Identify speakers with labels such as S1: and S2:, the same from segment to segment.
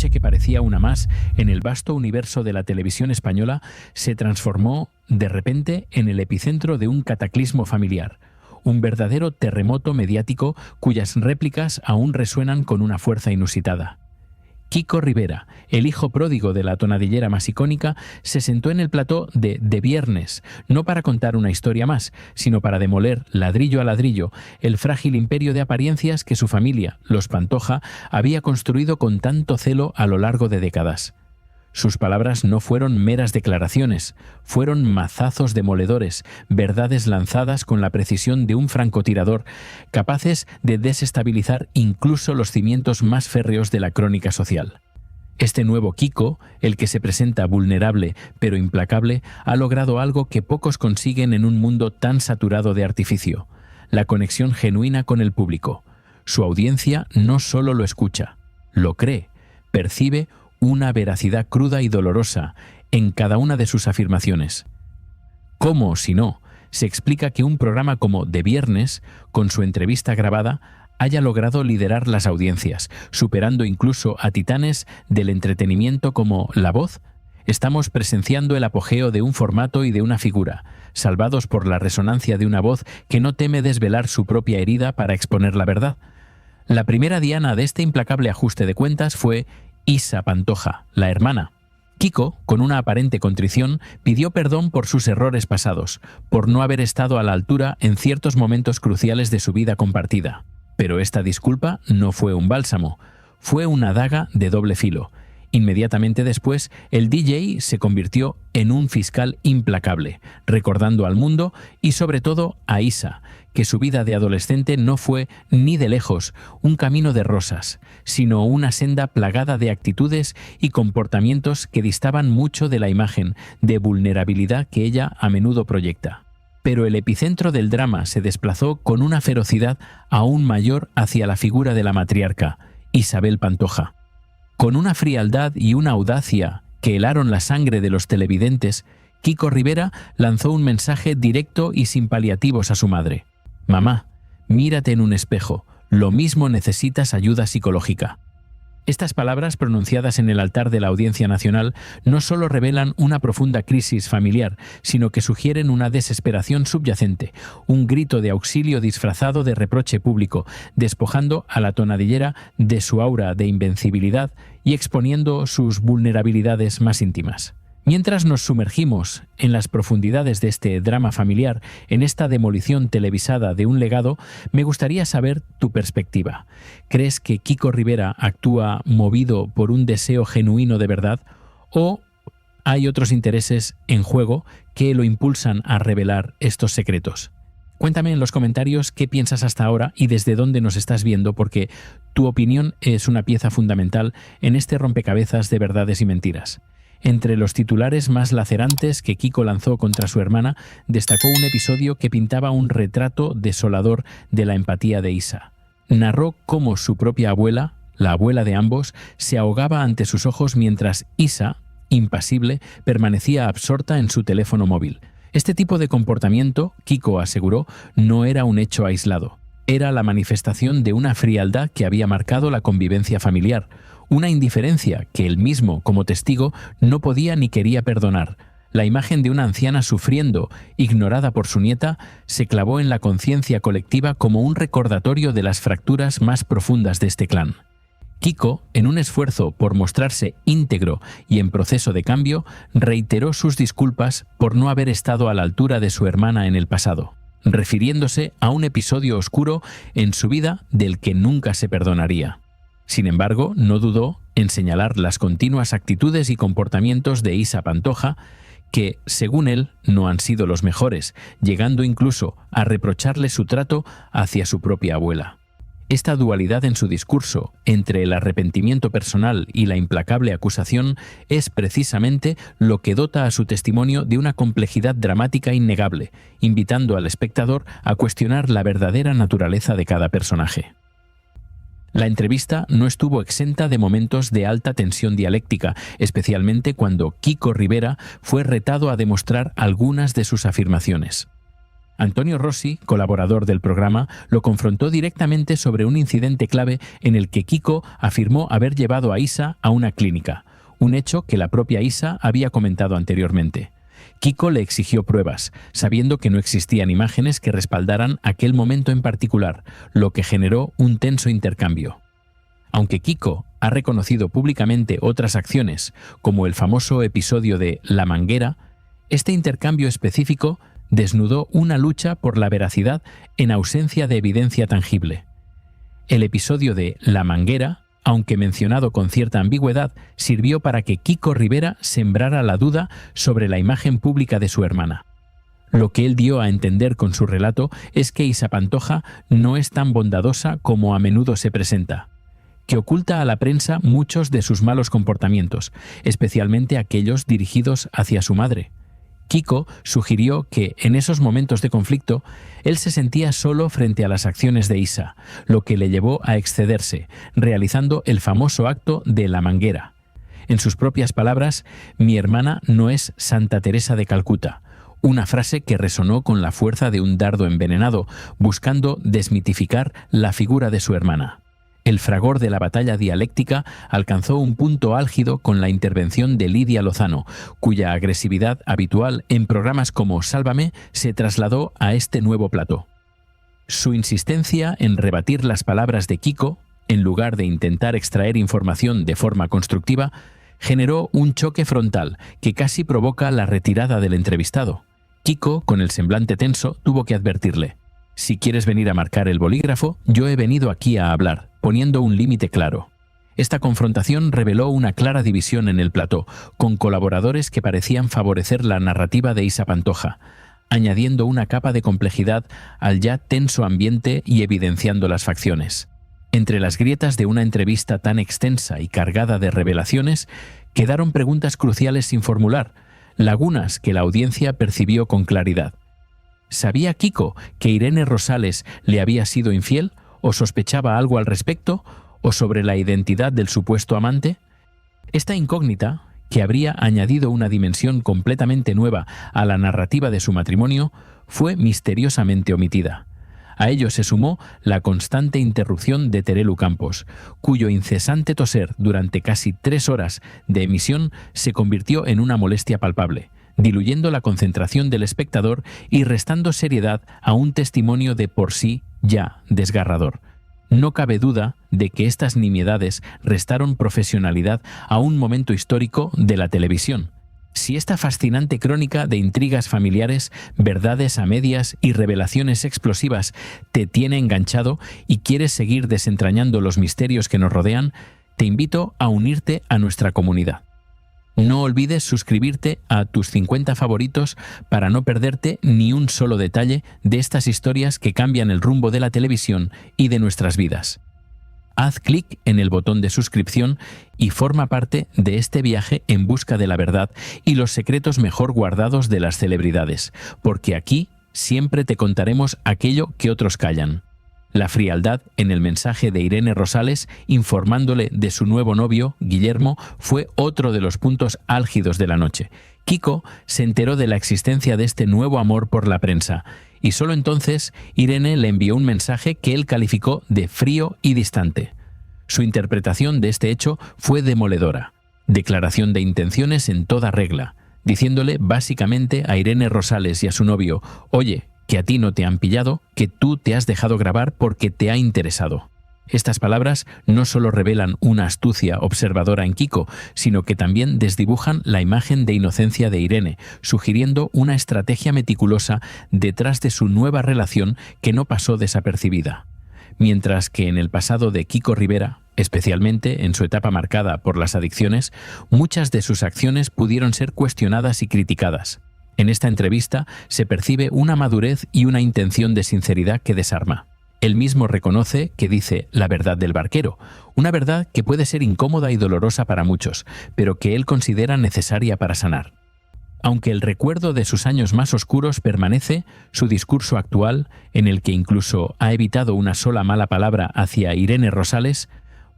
S1: noche que parecía una más en el vasto universo de la televisión española se transformó, de repente, en el epicentro de un cataclismo familiar, un verdadero terremoto mediático cuyas réplicas aún resuenan con una fuerza inusitada. Kiko Rivera, el hijo pródigo de la tonadillera más icónica, se sentó en el plató de Viernes, no para contar una historia más, sino para demoler, ladrillo a ladrillo, el frágil imperio de apariencias que su familia, los Pantoja, había construido con tanto celo a lo largo de décadas. Sus palabras no fueron meras declaraciones, fueron mazazos demoledores, verdades lanzadas con la precisión de un francotirador, capaces de desestabilizar incluso los cimientos más férreos de la crónica social. Este nuevo Kiko, el que se presenta vulnerable pero implacable, ha logrado algo que pocos consiguen en un mundo tan saturado de artificio: la conexión genuina con el público. Su audiencia no solo lo escucha, lo cree, percibe una veracidad cruda y dolorosa en cada una de sus afirmaciones. ¿Cómo, si no, se explica que un programa como Viernes, con su entrevista grabada, haya logrado liderar las audiencias, superando incluso a titanes del entretenimiento como La Voz? Estamos presenciando el apogeo de un formato y de una figura, salvados por la resonancia de una voz que no teme desvelar su propia herida para exponer la verdad. La primera diana de este implacable ajuste de cuentas fue Isa Pantoja, la hermana. Kiko, con una aparente contrición, pidió perdón por sus errores pasados, por no haber estado a la altura en ciertos momentos cruciales de su vida compartida. Pero esta disculpa no fue un bálsamo, fue una daga de doble filo. Inmediatamente después, el DJ se convirtió en un fiscal implacable, recordando al mundo y sobre todo a Isa, que su vida de adolescente no fue ni de lejos un camino de rosas, sino una senda plagada de actitudes y comportamientos que distaban mucho de la imagen de vulnerabilidad que ella a menudo proyecta. Pero el epicentro del drama se desplazó con una ferocidad aún mayor hacia la figura de la matriarca, Isabel Pantoja. Con una frialdad y una audacia que helaron la sangre de los televidentes, Kiko Rivera lanzó un mensaje directo y sin paliativos a su madre. «Mamá, mírate en un espejo, lo mismo necesitas ayuda psicológica». Estas palabras, pronunciadas en el altar de la Audiencia Nacional, no solo revelan una profunda crisis familiar, sino que sugieren una desesperación subyacente, un grito de auxilio disfrazado de reproche público, despojando a la tonadillera de su aura de invencibilidad y exponiendo sus vulnerabilidades más íntimas. Mientras nos sumergimos en las profundidades de este drama familiar, en esta demolición televisada de un legado, me gustaría saber tu perspectiva. ¿Crees que Kiko Rivera actúa movido por un deseo genuino de verdad o hay otros intereses en juego que lo impulsan a revelar estos secretos? Cuéntame en los comentarios qué piensas hasta ahora y desde dónde nos estás viendo, porque tu opinión es una pieza fundamental en este rompecabezas de verdades y mentiras. Entre los titulares más lacerantes que Kiko lanzó contra su hermana, destacó un episodio que pintaba un retrato desolador de la empatía de Isa. Narró cómo su propia abuela, la abuela de ambos, se ahogaba ante sus ojos mientras Isa, impasible, permanecía absorta en su teléfono móvil. Este tipo de comportamiento, Kiko aseguró, no era un hecho aislado. Era la manifestación de una frialdad que había marcado la convivencia familiar, una indiferencia que él mismo, como testigo, no podía ni quería perdonar. La imagen de una anciana sufriendo, ignorada por su nieta, se clavó en la conciencia colectiva como un recordatorio de las fracturas más profundas de este clan. Kiko, en un esfuerzo por mostrarse íntegro y en proceso de cambio, reiteró sus disculpas por no haber estado a la altura de su hermana en el pasado, refiriéndose a un episodio oscuro en su vida del que nunca se perdonaría. Sin embargo, no dudó en señalar las continuas actitudes y comportamientos de Isa Pantoja, que, según él, no han sido los mejores, llegando incluso a reprocharle su trato hacia su propia abuela. Esta dualidad en su discurso, entre el arrepentimiento personal y la implacable acusación, es precisamente lo que dota a su testimonio de una complejidad dramática innegable, invitando al espectador a cuestionar la verdadera naturaleza de cada personaje. La entrevista no estuvo exenta de momentos de alta tensión dialéctica, especialmente cuando Kiko Rivera fue retado a demostrar algunas de sus afirmaciones. Antonio Rossi, colaborador del programa, lo confrontó directamente sobre un incidente clave en el que Kiko afirmó haber llevado a Isa a una clínica, un hecho que la propia Isa había comentado anteriormente. Kiko le exigió pruebas, sabiendo que no existían imágenes que respaldaran aquel momento en particular, lo que generó un tenso intercambio. Aunque Kiko ha reconocido públicamente otras acciones, como el famoso episodio de La Manguera, este intercambio específico desnudó una lucha por la veracidad en ausencia de evidencia tangible. El episodio de La Manguera, aunque mencionado con cierta ambigüedad, sirvió para que Kiko Rivera sembrara la duda sobre la imagen pública de su hermana. Lo que él dio a entender con su relato es que Isa Pantoja no es tan bondadosa como a menudo se presenta, que oculta a la prensa muchos de sus malos comportamientos, especialmente aquellos dirigidos hacia su madre. Kiko sugirió que, en esos momentos de conflicto, él se sentía solo frente a las acciones de Isa, lo que le llevó a excederse, realizando el famoso acto de la manguera. En sus propias palabras, mi hermana no es Santa Teresa de Calcuta, una frase que resonó con la fuerza de un dardo envenenado, buscando desmitificar la figura de su hermana. El fragor de la batalla dialéctica alcanzó un punto álgido con la intervención de Lidia Lozano, cuya agresividad habitual en programas como Sálvame se trasladó a este nuevo plató. Su insistencia en rebatir las palabras de Kiko, en lugar de intentar extraer información de forma constructiva, generó un choque frontal que casi provoca la retirada del entrevistado. Kiko, con el semblante tenso, tuvo que advertirle: «Si quieres venir a marcar el bolígrafo, yo he venido aquí a hablar», poniendo un límite claro. Esta confrontación reveló una clara división en el plató, con colaboradores que parecían favorecer la narrativa de Isa Pantoja, añadiendo una capa de complejidad al ya tenso ambiente y evidenciando las facciones. Entre las grietas de una entrevista tan extensa y cargada de revelaciones, quedaron preguntas cruciales sin formular, lagunas que la audiencia percibió con claridad. ¿Sabía Kiko que Irene Rosales le había sido infiel, o sospechaba algo al respecto, o sobre la identidad del supuesto amante? Esta incógnita, que habría añadido una dimensión completamente nueva a la narrativa de su matrimonio, fue misteriosamente omitida. A ello se sumó la constante interrupción de Terelu Campos, cuyo incesante toser durante casi 3 horas de emisión se convirtió en una molestia palpable, diluyendo la concentración del espectador y restando seriedad a un testimonio de por sí ya desgarrador. No cabe duda de que estas nimiedades restaron profesionalidad a un momento histórico de la televisión. Si esta fascinante crónica de intrigas familiares, verdades a medias y revelaciones explosivas te tiene enganchado y quieres seguir desentrañando los misterios que nos rodean, te invito a unirte a nuestra comunidad. No olvides suscribirte a tus 50 favoritos para no perderte ni un solo detalle de estas historias que cambian el rumbo de la televisión y de nuestras vidas. Haz clic en el botón de suscripción y forma parte de este viaje en busca de la verdad y los secretos mejor guardados de las celebridades, porque aquí siempre te contaremos aquello que otros callan. La frialdad en el mensaje de Irene Rosales informándole de su nuevo novio, Guillermo, fue otro de los puntos álgidos de la noche. Kiko se enteró de la existencia de este nuevo amor por la prensa, y solo entonces Irene le envió un mensaje que él calificó de frío y distante. Su interpretación de este hecho fue demoledora. Declaración de intenciones en toda regla, diciéndole básicamente a Irene Rosales y a su novio: «Oye, que a ti no te han pillado, que tú te has dejado grabar porque te ha interesado». Estas palabras no solo revelan una astucia observadora en Kiko, sino que también desdibujan la imagen de inocencia de Irene, sugiriendo una estrategia meticulosa detrás de su nueva relación que no pasó desapercibida. Mientras que en el pasado de Kiko Rivera, especialmente en su etapa marcada por las adicciones, muchas de sus acciones pudieron ser cuestionadas y criticadas. En esta entrevista se percibe una madurez y una intención de sinceridad que desarma. Él mismo reconoce que dice la verdad del barquero, una verdad que puede ser incómoda y dolorosa para muchos, pero que él considera necesaria para sanar. Aunque el recuerdo de sus años más oscuros permanece, su discurso actual, en el que incluso ha evitado una sola mala palabra hacia Irene Rosales,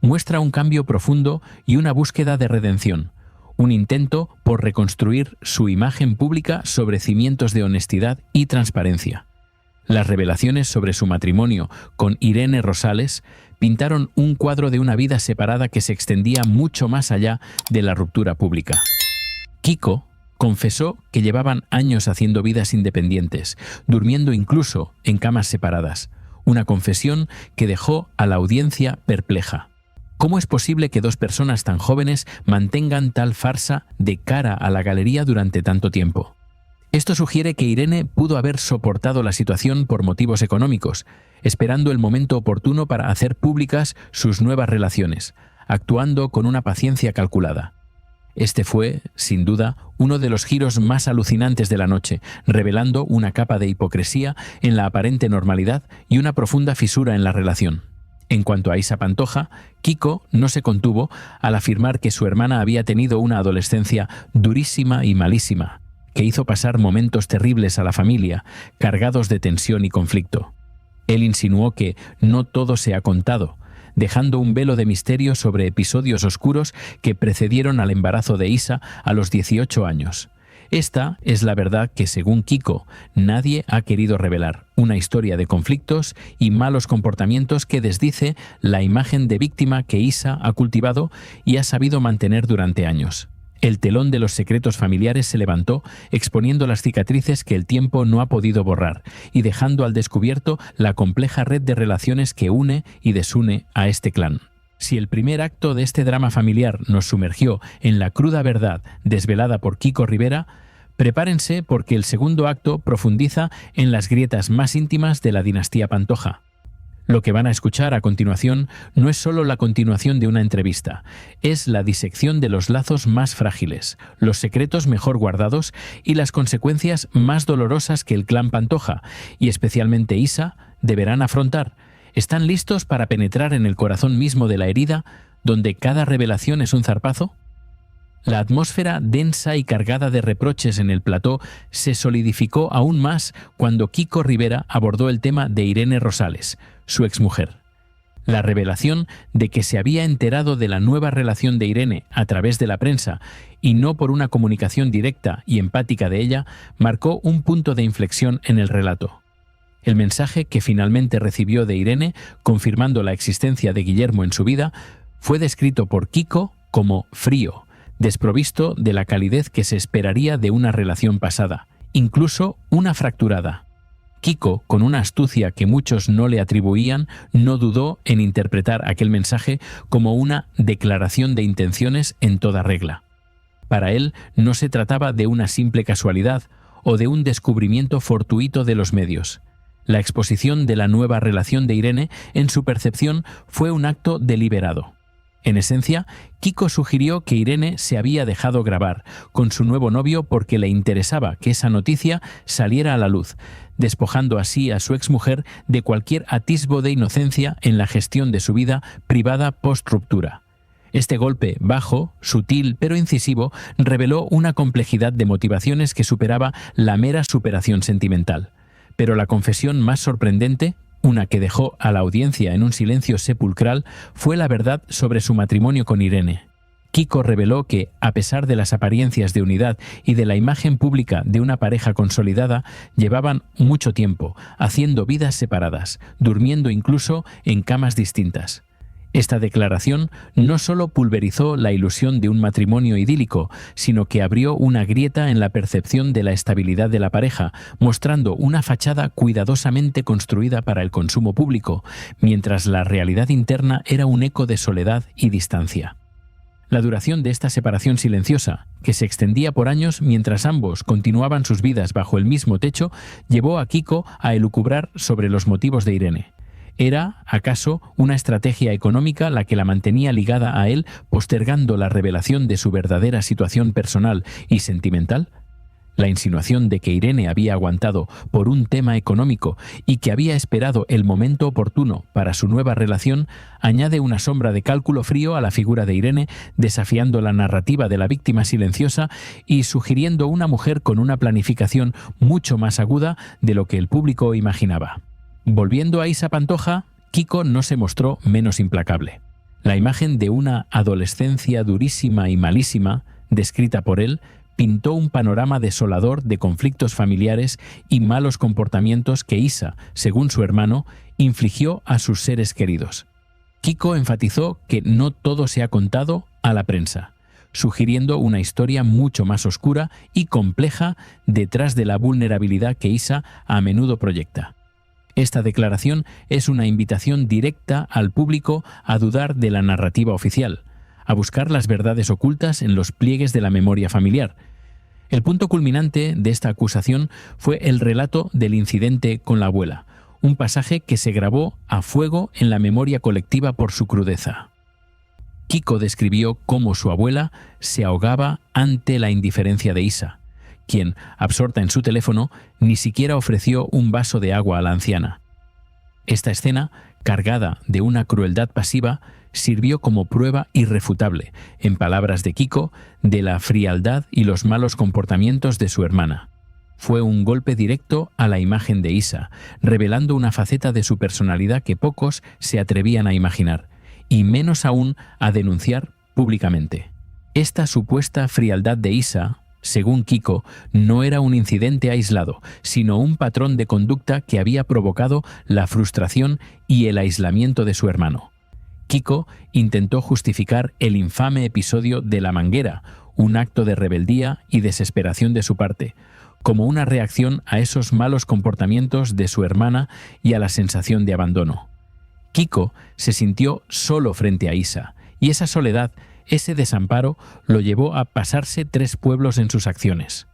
S1: muestra un cambio profundo y una búsqueda de redención, un intento por reconstruir su imagen pública sobre cimientos de honestidad y transparencia. Las revelaciones sobre su matrimonio con Irene Rosales pintaron un cuadro de una vida separada que se extendía mucho más allá de la ruptura pública. Kiko confesó que llevaban años haciendo vidas independientes, durmiendo incluso en camas separadas, una confesión que dejó a la audiencia perpleja. ¿Cómo es posible que dos personas tan jóvenes mantengan tal farsa de cara a la galería durante tanto tiempo? Esto sugiere que Irene pudo haber soportado la situación por motivos económicos, esperando el momento oportuno para hacer públicas sus nuevas relaciones, actuando con una paciencia calculada. Este fue, sin duda, uno de los giros más alucinantes de la noche, revelando una capa de hipocresía en la aparente normalidad y una profunda fisura en la relación. En cuanto a Isa Pantoja, Kiko no se contuvo al afirmar que su hermana había tenido una adolescencia durísima y malísima, que hizo pasar momentos terribles a la familia, cargados de tensión y conflicto. Él insinuó que no todo se ha contado, dejando un velo de misterio sobre episodios oscuros que precedieron al embarazo de Isa a los 18 años. Esta es la verdad que, según Kiko, nadie ha querido revelar, una historia de conflictos y malos comportamientos que desdice la imagen de víctima que Isa ha cultivado y ha sabido mantener durante años. El telón de los secretos familiares se levantó, exponiendo las cicatrices que el tiempo no ha podido borrar y dejando al descubierto la compleja red de relaciones que une y desune a este clan. Si el primer acto de este drama familiar nos sumergió en la cruda verdad desvelada por Kiko Rivera, prepárense porque el segundo acto profundiza en las grietas más íntimas de la dinastía Pantoja. Lo que van a escuchar a continuación no es solo la continuación de una entrevista, es la disección de los lazos más frágiles, los secretos mejor guardados y las consecuencias más dolorosas que el clan Pantoja, y especialmente Isa, deberán afrontar. ¿Están listos para penetrar en el corazón mismo de la herida, donde cada revelación es un zarpazo? La atmósfera densa y cargada de reproches en el plató se solidificó aún más cuando Kiko Rivera abordó el tema de Irene Rosales, su exmujer. La revelación de que se había enterado de la nueva relación de Irene a través de la prensa y no por una comunicación directa y empática de ella, marcó un punto de inflexión en el relato. El mensaje que finalmente recibió de Irene, confirmando la existencia de Guillermo en su vida, fue descrito por Kiko como frío, desprovisto de la calidez que se esperaría de una relación pasada, incluso una fracturada. Kiko, con una astucia que muchos no le atribuían, no dudó en interpretar aquel mensaje como una declaración de intenciones en toda regla. Para él no se trataba de una simple casualidad o de un descubrimiento fortuito de los medios. La exposición de la nueva relación de Irene, en su percepción, fue un acto deliberado. En esencia, Kiko sugirió que Irene se había dejado grabar con su nuevo novio porque le interesaba que esa noticia saliera a la luz, despojando así a su exmujer de cualquier atisbo de inocencia en la gestión de su vida privada post-ruptura. Este golpe bajo, sutil pero incisivo, reveló una complejidad de motivaciones que superaba la mera superación sentimental. Pero la confesión más sorprendente, una que dejó a la audiencia en un silencio sepulcral, fue la verdad sobre su matrimonio con Irene. Kiko reveló que, a pesar de las apariencias de unidad y de la imagen pública de una pareja consolidada, llevaban mucho tiempo haciendo vidas separadas, durmiendo incluso en camas distintas. Esta declaración no solo pulverizó la ilusión de un matrimonio idílico, sino que abrió una grieta en la percepción de la estabilidad de la pareja, mostrando una fachada cuidadosamente construida para el consumo público, mientras la realidad interna era un eco de soledad y distancia. La duración de esta separación silenciosa, que se extendía por años mientras ambos continuaban sus vidas bajo el mismo techo, llevó a Kiko a elucubrar sobre los motivos de Irene. ¿Era, acaso, una estrategia económica la que la mantenía ligada a él, postergando la revelación de su verdadera situación personal y sentimental? La insinuación de que Irene había aguantado por un tema económico y que había esperado el momento oportuno para su nueva relación añade una sombra de cálculo frío a la figura de Irene, desafiando la narrativa de la víctima silenciosa y sugiriendo una mujer con una planificación mucho más aguda de lo que el público imaginaba. Volviendo a Isa Pantoja, Kiko no se mostró menos implacable. La imagen de una adolescencia durísima y malísima, descrita por él, pintó un panorama desolador de conflictos familiares y malos comportamientos que Isa, según su hermano, infligió a sus seres queridos. Kiko enfatizó que no todo se ha contado a la prensa, sugiriendo una historia mucho más oscura y compleja detrás de la vulnerabilidad que Isa a menudo proyecta. Esta declaración es una invitación directa al público a dudar de la narrativa oficial, a buscar las verdades ocultas en los pliegues de la memoria familiar. El punto culminante de esta acusación fue el relato del incidente con la abuela, un pasaje que se grabó a fuego en la memoria colectiva por su crudeza. Kiko describió cómo su abuela se ahogaba ante la indiferencia de Isa, quien, absorta en su teléfono, ni siquiera ofreció un vaso de agua a la anciana. Esta escena, cargada de una crueldad pasiva, sirvió como prueba irrefutable, en palabras de Kiko, de la frialdad y los malos comportamientos de su hermana. Fue un golpe directo a la imagen de Isa, revelando una faceta de su personalidad que pocos se atrevían a imaginar, y menos aún a denunciar públicamente. Esta supuesta frialdad de Isa, según Kiko, no era un incidente aislado, sino un patrón de conducta que había provocado la frustración y el aislamiento de su hermano. Kiko intentó justificar el infame episodio de la manguera, un acto de rebeldía y desesperación de su parte, como una reacción a esos malos comportamientos de su hermana y a la sensación de abandono. Kiko se sintió solo frente a Isa, y esa soledad, ese desamparo, lo llevó a pasarse 3 pueblos en sus acciones.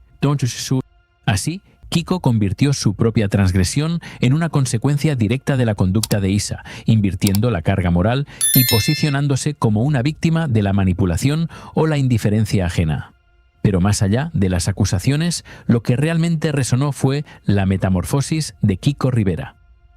S1: Así, Kiko convirtió su propia transgresión en una consecuencia directa de la conducta de Isa, invirtiendo la carga moral y posicionándose como una víctima de la manipulación o la indiferencia ajena. Pero más allá de las acusaciones, lo que realmente resonó fue la metamorfosis de Kiko Rivera.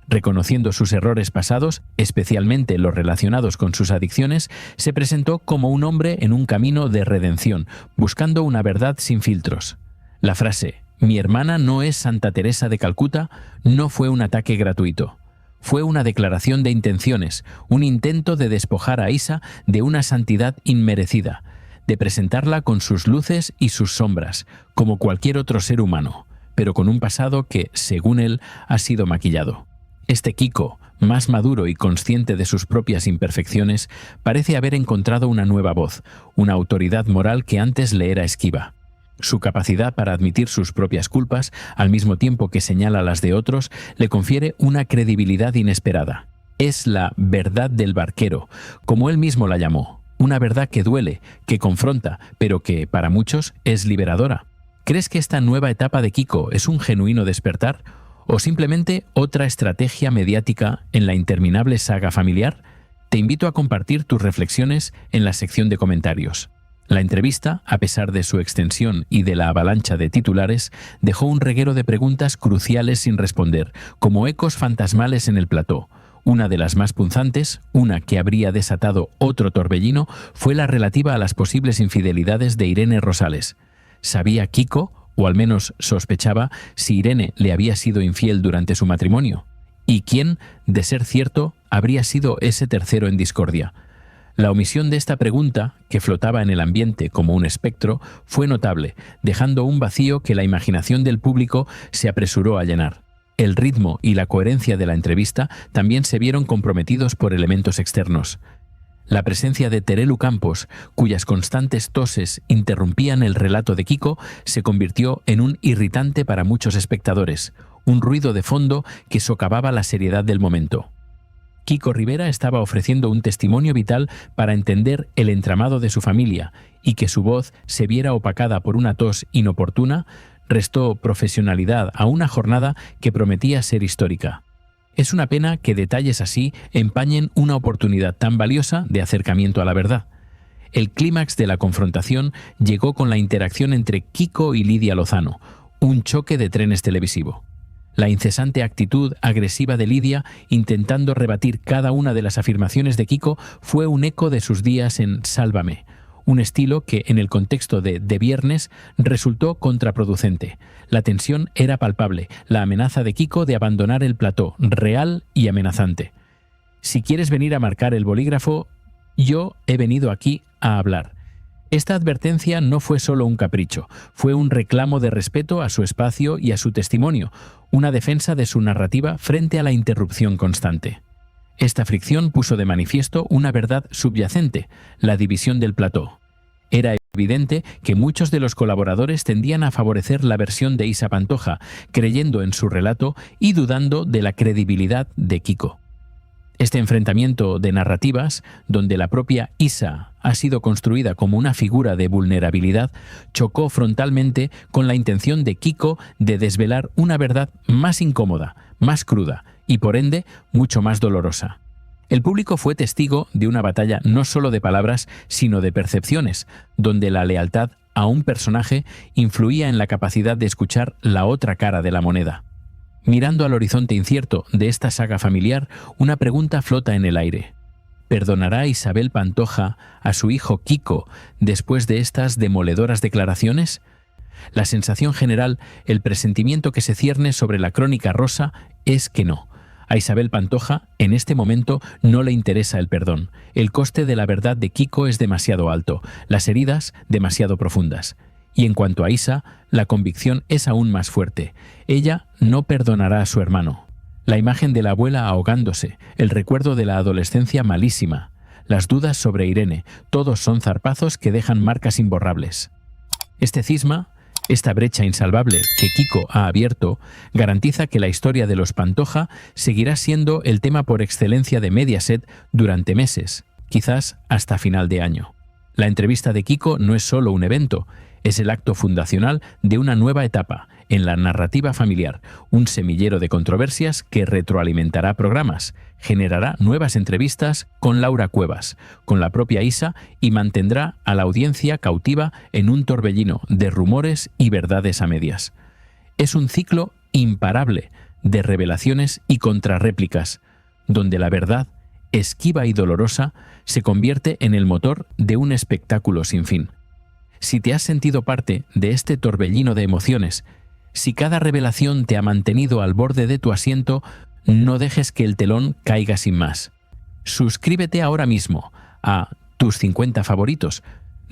S1: Reconociendo sus errores pasados, especialmente los relacionados con sus adicciones, se presentó como un hombre en un camino de redención, buscando una verdad sin filtros. La frase «Mi hermana no es Santa Teresa de Calcuta» no fue un ataque gratuito. Fue una declaración de intenciones, un intento de despojar a Isa de una santidad inmerecida, de presentarla con sus luces y sus sombras, como cualquier otro ser humano, pero con un pasado que, según él, ha sido maquillado. Este Kiko, más maduro y consciente de sus propias imperfecciones, parece haber encontrado una nueva voz, una autoridad moral que antes le era esquiva. Su capacidad para admitir sus propias culpas, al mismo tiempo que señala las de otros, le confiere una credibilidad inesperada. Es la verdad del barquero, como él mismo la llamó, una verdad que duele, que confronta, pero que, para muchos, es liberadora. ¿Crees que esta nueva etapa de Kiko es un genuino despertar? ¿O simplemente otra estrategia mediática en la interminable saga familiar? Te invito a compartir tus reflexiones en la sección de comentarios. La entrevista, a pesar de su extensión y de la avalancha de titulares, dejó un reguero de preguntas cruciales sin responder, como ecos fantasmales en el plató. Una de las más punzantes, una que habría desatado otro torbellino, fue la relativa a las posibles infidelidades de Irene Rosales. ¿Sabía Kiko, o al menos sospechaba, si Irene le había sido infiel durante su matrimonio? ¿Y quién, de ser cierto, habría sido ese tercero en discordia? La omisión de esta pregunta, que flotaba en el ambiente como un espectro, fue notable, dejando un vacío que la imaginación del público se apresuró a llenar. El ritmo y la coherencia de la entrevista también se vieron comprometidos por elementos externos. La presencia de Terelu Campos, cuyas constantes toses interrumpían el relato de Kiko, se convirtió en un irritante para muchos espectadores, un ruido de fondo que socavaba la seriedad del momento. Kiko Rivera estaba ofreciendo un testimonio vital para entender el entramado de su familia, y que su voz se viera opacada por una tos inoportuna restó profesionalidad a una jornada que prometía ser histórica. Es una pena que detalles así empañen una oportunidad tan valiosa de acercamiento a la verdad. El clímax de la confrontación llegó con la interacción entre Kiko y Lidia Lozano, un choque de trenes televisivo. La incesante actitud agresiva de Lidia, intentando rebatir cada una de las afirmaciones de Kiko, fue un eco de sus días en Sálvame, un estilo que, en el contexto de Viernes, resultó contraproducente. La tensión era palpable, la amenaza de Kiko de abandonar el plató, real y amenazante. Si quieres venir a marcar el bolígrafo, yo he venido aquí a hablar. Esta advertencia no fue solo un capricho, fue un reclamo de respeto a su espacio y a su testimonio, una defensa de su narrativa frente a la interrupción constante. Esta fricción puso de manifiesto una verdad subyacente, la división del plató. Era evidente que muchos de los colaboradores tendían a favorecer la versión de Isa Pantoja, creyendo en su relato y dudando de la credibilidad de Kiko. Este enfrentamiento de narrativas, donde la propia Isa ha sido construida como una figura de vulnerabilidad, chocó frontalmente con la intención de Kiko de desvelar una verdad más incómoda, más cruda y, por ende, mucho más dolorosa. El público fue testigo de una batalla no solo de palabras, sino de percepciones, donde la lealtad a un personaje influía en la capacidad de escuchar la otra cara de la moneda. Mirando al horizonte incierto de esta saga familiar, una pregunta flota en el aire. ¿Perdonará Isabel Pantoja a su hijo Kiko después de estas demoledoras declaraciones? La sensación general, el presentimiento que se cierne sobre la crónica rosa es que no. A Isabel Pantoja, en este momento, no le interesa el perdón. El coste de la verdad de Kiko es demasiado alto, las heridas demasiado profundas. Y en cuanto a Isa, la convicción es aún más fuerte. Ella no perdonará a su hermano. La imagen de la abuela ahogándose, el recuerdo de la adolescencia malísima, las dudas sobre Irene, todos son zarpazos que dejan marcas imborrables. Este cisma, esta brecha insalvable que Kiko ha abierto, garantiza que la historia de los Pantoja seguirá siendo el tema por excelencia de Mediaset durante meses, quizás hasta final de año. La entrevista de Kiko no es solo un evento, es el acto fundacional de una nueva etapa en la narrativa familiar, un semillero de controversias que retroalimentará programas, generará nuevas entrevistas con Laura Cuevas, con la propia Isa y mantendrá a la audiencia cautiva en un torbellino de rumores y verdades a medias. Es un ciclo imparable de revelaciones y contrarréplicas, donde la verdad, esquiva y dolorosa, se convierte en el motor de un espectáculo sin fin. Si te has sentido parte de este torbellino de emociones, si cada revelación te ha mantenido al borde de tu asiento, no dejes que el telón caiga sin más. Suscríbete ahora mismo a Tus 50 Favoritos,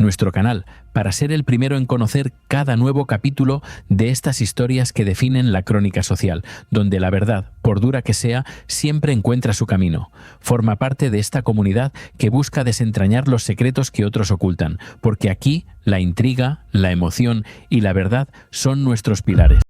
S1: nuestro canal, para ser el primero en conocer cada nuevo capítulo de estas historias que definen la crónica social, donde la verdad, por dura que sea, siempre encuentra su camino. Forma parte de esta comunidad que busca desentrañar los secretos que otros ocultan, porque aquí la intriga, la emoción y la verdad son nuestros pilares.